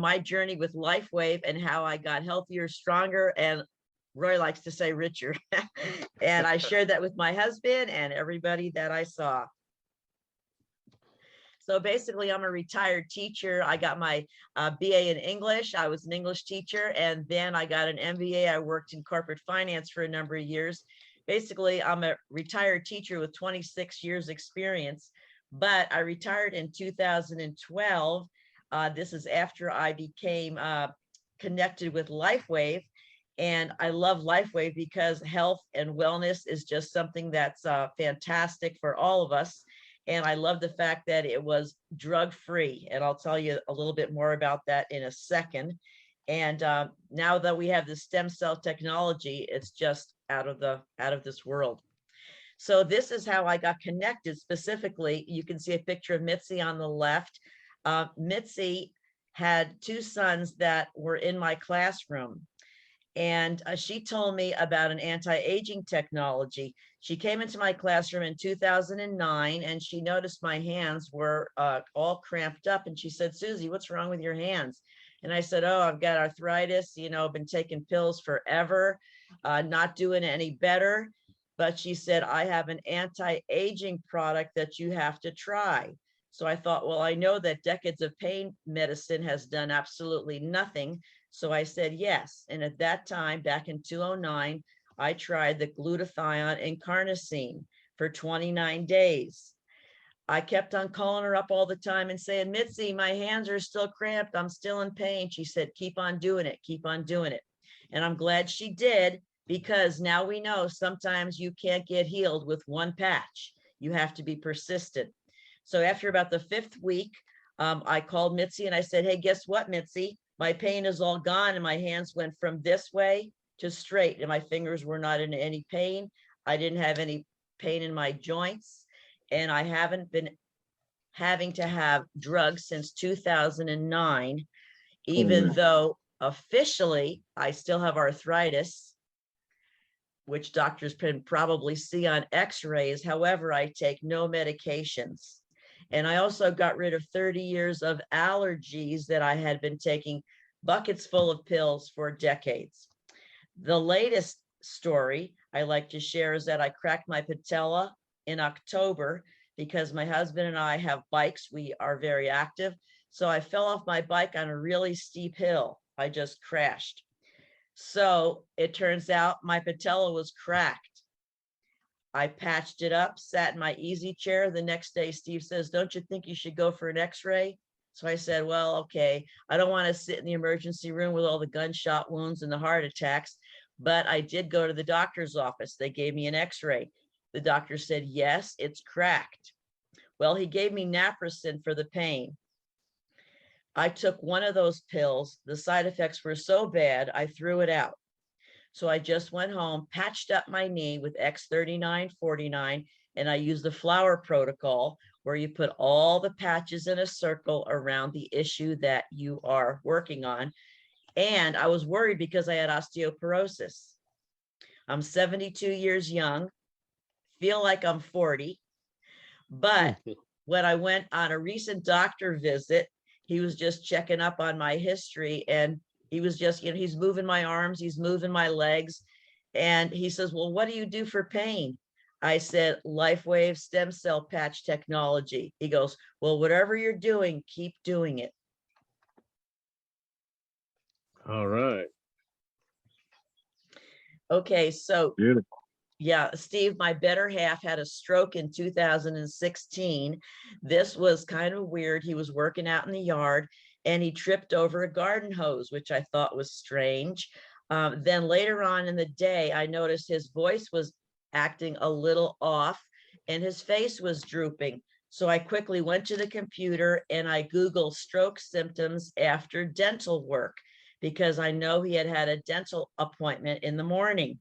my journey with LifeWave and how I got healthier, stronger, and Roy likes to say richer. And I shared that with my husband and everybody that I saw. So basically, I'm a retired teacher. I got my BA in English. I was an English teacher, and then I got an MBA. I worked in corporate finance for a number of years. Basically, I'm a retired teacher with 26 years experience, but I retired in 2012. This is after I became connected with LifeWave. And I love LifeWave because health and wellness is just something that's fantastic for all of us. And I love the fact that it was drug-free. And I'll tell you a little bit more about that in a second. And now that we have the stem cell technology, it's just out of this world. So this is how I got connected specifically. You can see a picture of Mitzi on the left. Mitzi had two sons that were in my classroom. And she told me about an anti-aging technology. She came into my classroom in 2009 and she noticed my hands were all cramped up. And she said, Susie, what's wrong with your hands? And I said, oh, I've got arthritis, you know, been taking pills forever, not doing any better. But she said, I have an anti-aging product that you have to try. So I thought, well, I know that decades of pain medicine has done absolutely nothing. So I said yes. And at that time, back in 2009, I tried the glutathione and carnosine for 29 days. I kept on calling her up all the time and saying, Mitzi, my hands are still cramped. I'm still in pain. She said, keep on doing it. Keep on doing it. And I'm glad she did, because now we know sometimes you can't get healed with one patch. You have to be persistent. So after about the 5th week, I called Mitzi and I said, hey, guess what, Mitzi? My pain is all gone and my hands went from this way to straight and my fingers were not in any pain. I didn't have any pain in my joints, and I haven't been having to have drugs since 2009, even though officially I still have arthritis, which doctors can probably see on x-rays. However, I take no medications. And I also got rid of 30 years of allergies that I had been taking buckets full of pills for decades. The latest story I like to share is that I cracked my patella in October because my husband and I have bikes. We are very active. So I fell off my bike on a really steep hill. I just crashed. So it turns out my patella was cracked. I patched it up, sat in my easy chair. The next day, Steve says, don't you think you should go for an x-ray? So I said, well, okay, I don't want to sit in the emergency room with all the gunshot wounds and the heart attacks, but I did go to the doctor's office. They gave me an x-ray. The doctor said, yes, it's cracked. Well, he gave me naproxen for the pain. I took one of those pills. The side effects were so bad, I threw it out. So I just went home, patched up my knee with X3949, and I used the flower protocol, where you put all the patches in a circle around the issue that you are working on. And I was worried because I had osteoporosis. I'm 72 years young, feel like I'm 40. But when I went on a recent doctor visit, he was just checking up on my history, and he was just, you know, he's moving my arms, he's moving my legs. And he says, well, what do you do for pain? I said, LifeWave stem cell patch technology. He goes, well, whatever you're doing, keep doing it. All right. Okay, so beautiful. Yeah, Steve, my better half had a stroke in 2016. This was kind of weird. He was working out in the yard and he tripped over a garden hose, which I thought was strange. Then later on in the day, I noticed his voice was acting a little off and his face was drooping. So I quickly went to the computer and I Googled stroke symptoms after dental work, because I know he had had a dental appointment in the morning.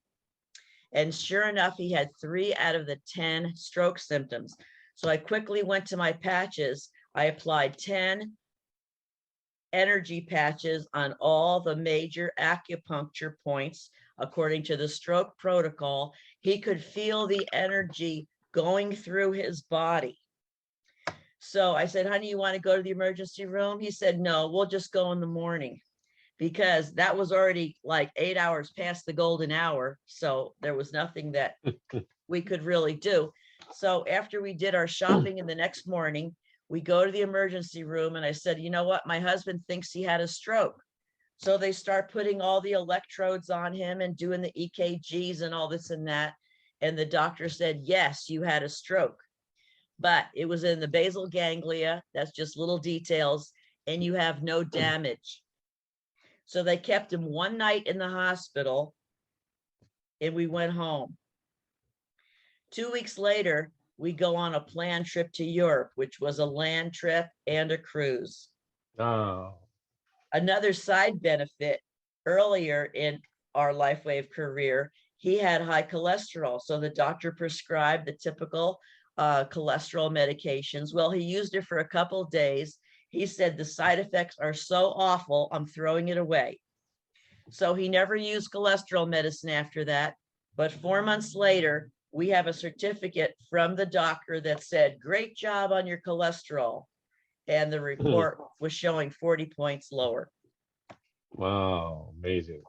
And sure enough, he had 3 out of the 10 stroke symptoms. So I quickly went to my patches. I applied 10 energy patches on all the major acupuncture points according to the stroke protocol. He could feel the energy going through his body. So I said, honey, you want to go to the emergency room? He said, no, we'll just go in the morning, because that was already like 8 hours past the golden hour. So there was nothing that we could really do. So after we did our shopping in the next morning, we go to the emergency room, and I said, you know what? My husband thinks he had a stroke. So they start putting all the electrodes on him and doing the EKGs and all this and that. And the doctor said, yes, you had a stroke, but it was in the basal ganglia. That's just little details, and you have no damage. So they kept him one night in the hospital, and we went home. 2 weeks later, we go on a planned trip to Europe, which was a land trip and a cruise. Oh. Another side benefit, earlier in our LifeWave career, he had high cholesterol. So the doctor prescribed the typical cholesterol medications. Well, he used it for a couple of days. He said, the side effects are so awful, I'm throwing it away. So he never used cholesterol medicine after that. But 4 months later, we have a certificate from the doctor that said, great job on your cholesterol. And the report was showing 40 points lower. Wow, amazing.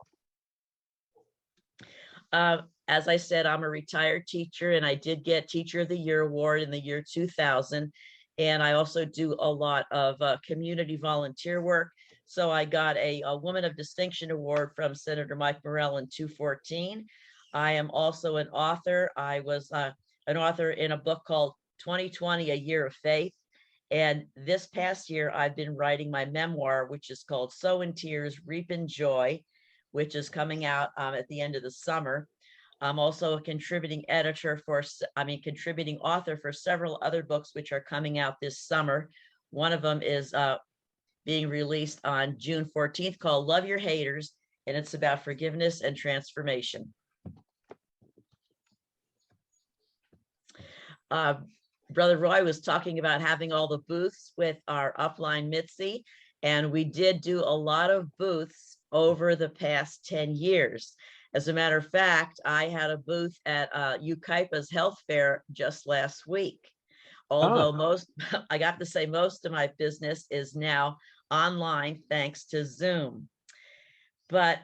As I said, I'm a retired teacher, and I did get Teacher of the Year award in the year 2000. And I also do a lot of community volunteer work. So I got a Woman of Distinction award from Senator Mike Morell in 2014. I am also an author. I was an author in a book called 2020, A Year of Faith. And this past year, I've been writing my memoir, which is called Sow in Tears, Reap in Joy, which is coming out at the end of the summer. I'm also a contributing author for several other books, which are coming out this summer. One of them is being released on June 14th, called Love Your Haters, and it's about forgiveness and transformation. Brother Roy was talking about having all the booths with our upline Mitzi, and we did do a lot of booths over the past 10 years. As a matter of fact, I had a booth at UKIPA's health fair just last week. Although I got to say, most of my business is now online thanks to Zoom. But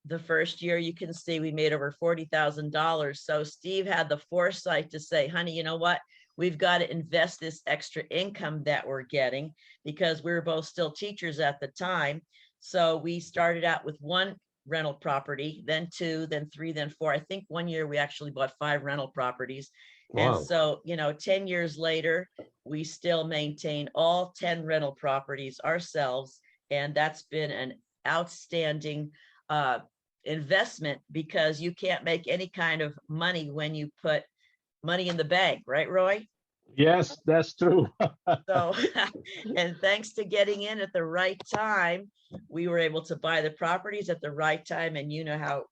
the first year, you can see we made over $40,000. So Steve had the foresight to say, honey, you know what? We've got to invest this extra income that we're getting, because we were both still teachers at the time. So we started out with one rental property, then two, then three, then four. I think one year we actually bought 5 rental properties. Wow. And so, 10 years later, we still maintain all 10 rental properties ourselves. And that's been an outstanding investment, because you can't make any kind of money when you put money in the bank, right, Roy? Yes, that's true. So, and thanks to getting in at the right time, we were able to buy the properties at the right time. And you know how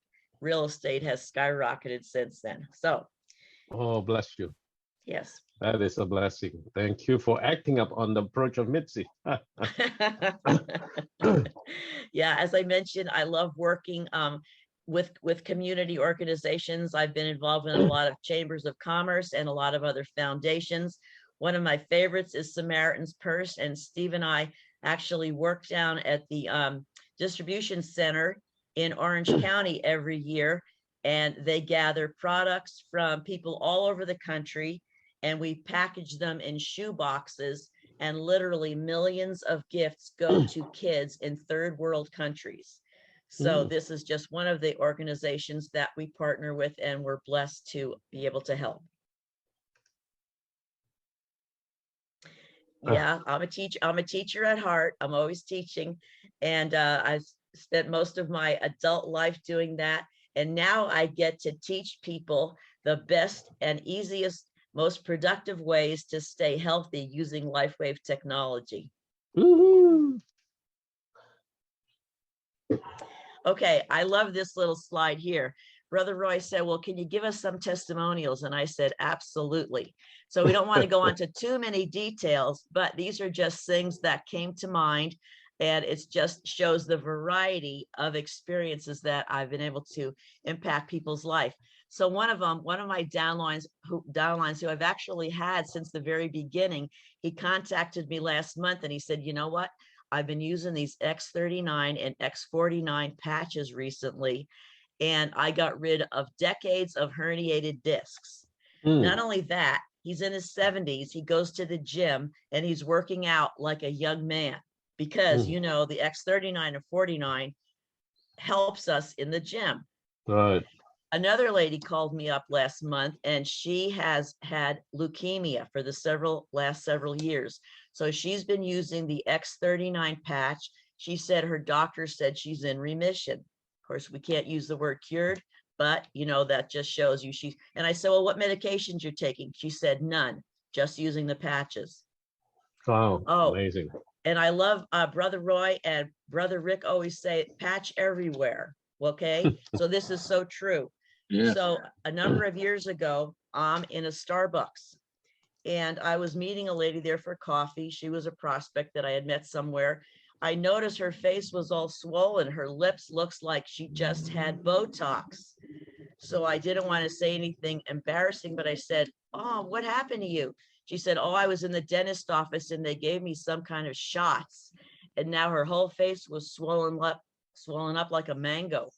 real estate has skyrocketed since then. So, oh, bless you. Yes. That is a blessing. Thank you for acting up on the approach of Mitzi. Yeah, as I mentioned, I love working with community organizations. I've been involved in a lot of chambers of commerce and a lot of other foundations. One of my favorites is Samaritan's Purse, and Steve and I actually work down at the distribution center in Orange County every year, and they gather products from people all over the country, and we package them in shoe boxes, and literally millions of gifts go to kids in third world countries. So this is just one of the organizations that we partner with, and we're blessed to be able to help. Yeah, I'm a teacher at heart. I'm always teaching, and I've spent most of my adult life doing that. And now I get to teach people the best and easiest, most productive ways to stay healthy using LifeWave technology. Okay, I love this little slide here. Brother Roy said, well, can you give us some testimonials? And I said, absolutely. So we don't want to go into too many details, but these are just things that came to mind. And it just shows the variety of experiences that I've been able to impact people's life. So one of my downlines who I've actually had since the very beginning, he contacted me last month and he said, you know what? I've been using these X39 and X49 patches recently, and I got rid of decades of herniated discs. Not only that, he's in his 70s. He goes to the gym and he's working out like a young man because, you know, the X39 and 49 helps us in the gym. Right. Another lady called me up last month and she has had leukemia for the last several years. So she's been using the X39 patch. She said her doctor said she's in remission. Of course, we can't use the word cured, but you know, that just shows you and I said, well, what medications you're taking? She said, none, just using the patches. Wow, oh, amazing. And I love Brother Roy and Brother Rick always say patch everywhere. Okay, so this is so true. Yeah. So a number of years ago, I'm in a Starbucks and I was meeting a lady there for coffee. She was a prospect that I had met somewhere. I noticed her face was all swollen. Her lips looks like she just had Botox. So I didn't want to say anything embarrassing, but I said, oh, what happened to you? She said, oh, I was in the dentist office and they gave me some kind of shots. And now her whole face was swollen up like a mango.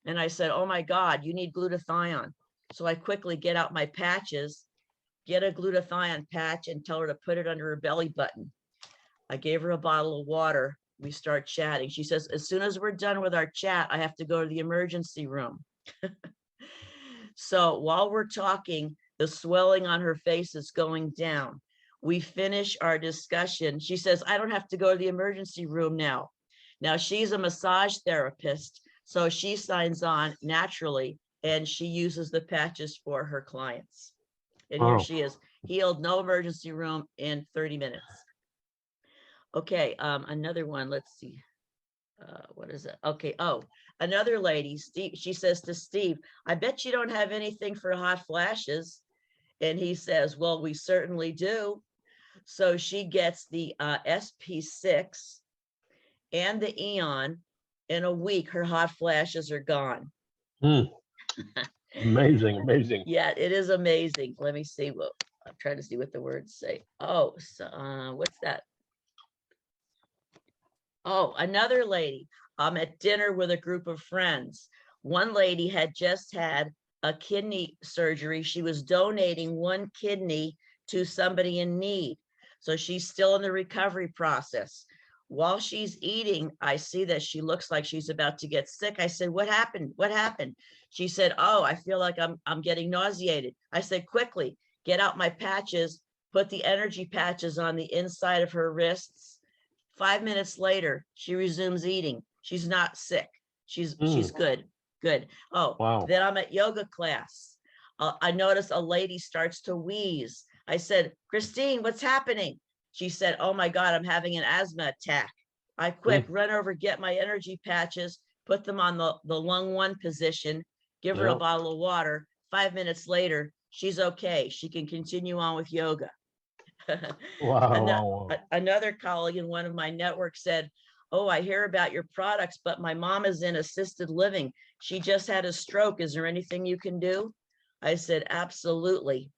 And I said, oh my God, you need glutathione. So I quickly get out my patches, get a glutathione patch and tell her to put it under her belly button. I gave her a bottle of water. We start chatting. She says, as soon as we're done with our chat, I have to go to the emergency room. So while we're talking, the swelling on her face is going down. We finish our discussion. She says, I don't have to go to the emergency room now. Now she's a massage therapist, so she signs on naturally and she uses the patches for her clients. And here she is, healed, no emergency room in 30 minutes. Okay, another one, let's see. What is it? Okay, another lady, Steve, she says to Steve, I bet you don't have anything for hot flashes. And he says, well, we certainly do. So she gets the SP6 and the Eon. In a week, her hot flashes are gone. Amazing, amazing. Yeah, it is amazing. Let me see what I'm trying to see what the words say. Oh, so, what's that? Oh, another lady. I'm at dinner with a group of friends. One lady had just had a kidney surgery. She was donating one kidney to somebody in need. So she's still in the recovery process. While she's eating, I see that she looks like she's about to get sick. I said, what happened? What happened? She said, oh, I feel like I'm getting nauseated. I said, quickly, get out my patches, put the energy patches on the inside of her wrists. 5 minutes later, she resumes eating. She's not sick. She's good. Good. Oh, wow. Then I'm at yoga class. I notice a lady starts to wheeze. I said, Christine, what's happening? She said, oh my God, I'm having an asthma attack. I quick run over, get my energy patches, put them on the lung 1 position, give her a bottle of water. 5 minutes later, she's okay. She can continue on with yoga. Wow. Another colleague in one of my networks said, oh, I hear about your products, but my mom is in assisted living. She just had a stroke. Is there anything you can do? I said, absolutely.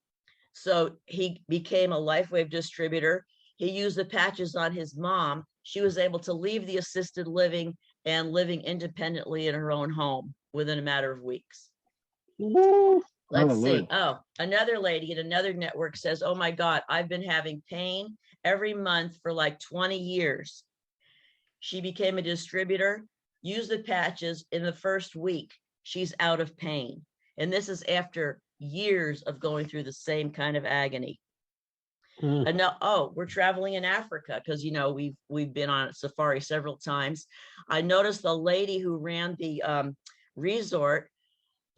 So he became a LifeWave distributor. He used the patches on his mom. She was able to leave the assisted living and living independently in her own home within a matter of weeks. Let's see. Oh, another lady in another network says, oh my God, I've been having pain every month for like 20 years. She became a distributor, used the patches. In the first week, she's out of pain. And this is after years of going through the same kind of agony. And now, we're traveling in Africa because, you know, we've been on a safari several times. I noticed the lady who ran the resort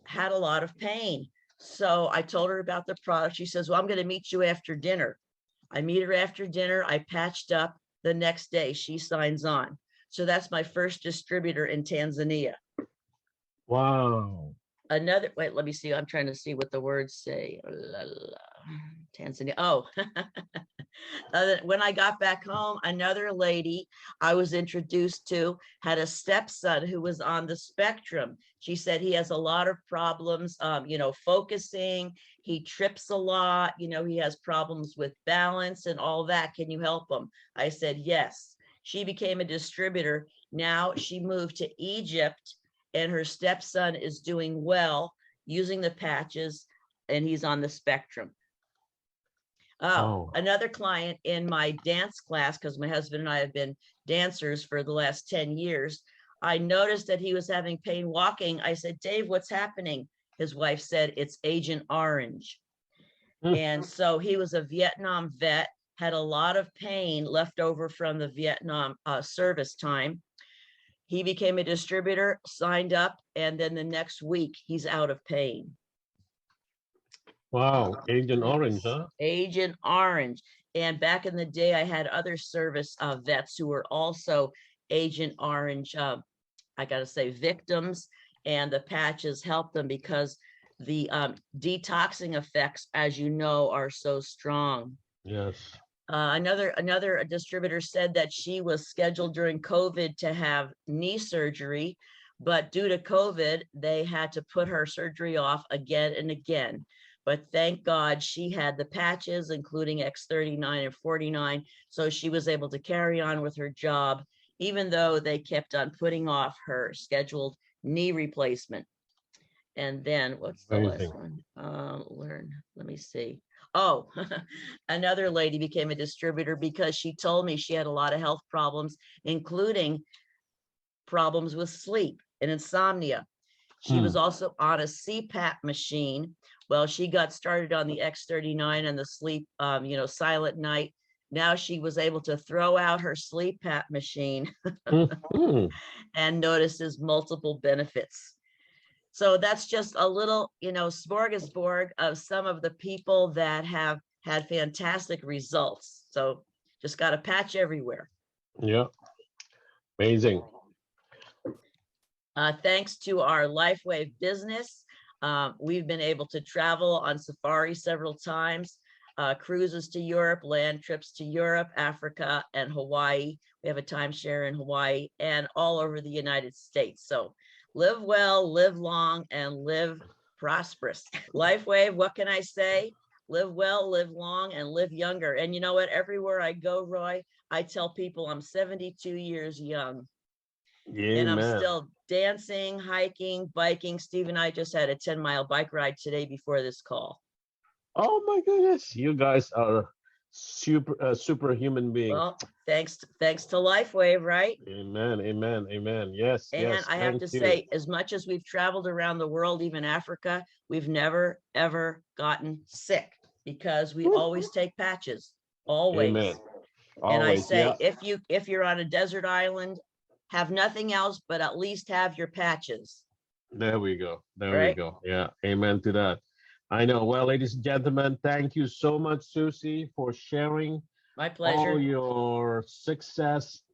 had a lot of pain. So I told her about the product. She says, well, I'm going to meet you after dinner. I meet her after dinner. I patched up. The next day she signs on. So that's my first distributor in Tanzania. Wow. Another, wait, let me see. I'm trying to see what the words say. Tanzania. Oh, when I got back home, another lady I was introduced to had a stepson who was on the spectrum. She said he has a lot of problems, focusing. He trips a lot. He has problems with balance and all that. Can you help him? I said, yes. She became a distributor. Now she moved to Egypt, and her stepson is doing well using the patches, and he's on the spectrum. Oh, another client in my dance class, because my husband and I have been dancers for the last 10 years. I noticed that he was having pain walking. I said, Dave, what's happening? His wife said, it's Agent Orange. And so he was a Vietnam vet, had a lot of pain left over from the Vietnam service time. He became a distributor, signed up, and then the next week he's out of pain. Wow, Agent Orange, huh? Agent Orange. And back in the day, I had other service vets who were also Agent Orange, I gotta say, victims, and the patches helped them because the detoxing effects, as you know, are so strong. Yes. Another distributor said that she was scheduled during COVID to have knee surgery, but due to COVID, they had to put her surgery off again and again. But thank God she had the patches, including X39 and 49. So she was able to carry on with her job, even though they kept on putting off her scheduled knee replacement. And then what's the last one? Let me see. Oh, another lady became a distributor because she told me she had a lot of health problems, including problems with sleep and insomnia. She was also on a CPAP machine. Well, she got started on the X39 and the sleep, silent night. Now she was able to throw out her sleep PAP machine and notices multiple benefits. So that's just a little, smorgasbord of some of the people that have had fantastic results. So just got a patch everywhere. Yeah, amazing. Thanks to our LifeWave business, we've been able to travel on safari several times, cruises to Europe, land trips to Europe, Africa, and Hawaii. We have a timeshare in Hawaii and all over the United States. So live well, live long, and live prosperous. LifeWave, what can I say? Live well, live long, and live younger. And you know what? Everywhere I go, Roy, I tell people I'm 72 years young. Yeah, and I'm still dancing, hiking, biking. Steve and I just had a 10-mile bike ride today before this call. Oh my goodness, you guys are superhuman beings. Well, thanks to LifeWave, right? Amen, amen, amen. Yes, and yes. I have to say, as much as we've traveled around the world, even Africa, we've never ever gotten sick because we always take patches. Always. Amen. And Always, I say, if you're on a desert island, have nothing else, but at least have your patches. There we go. There we go. Yeah. Amen to that. I know. Well, ladies and gentlemen, thank you so much, Susie, for sharing my pleasure. all your success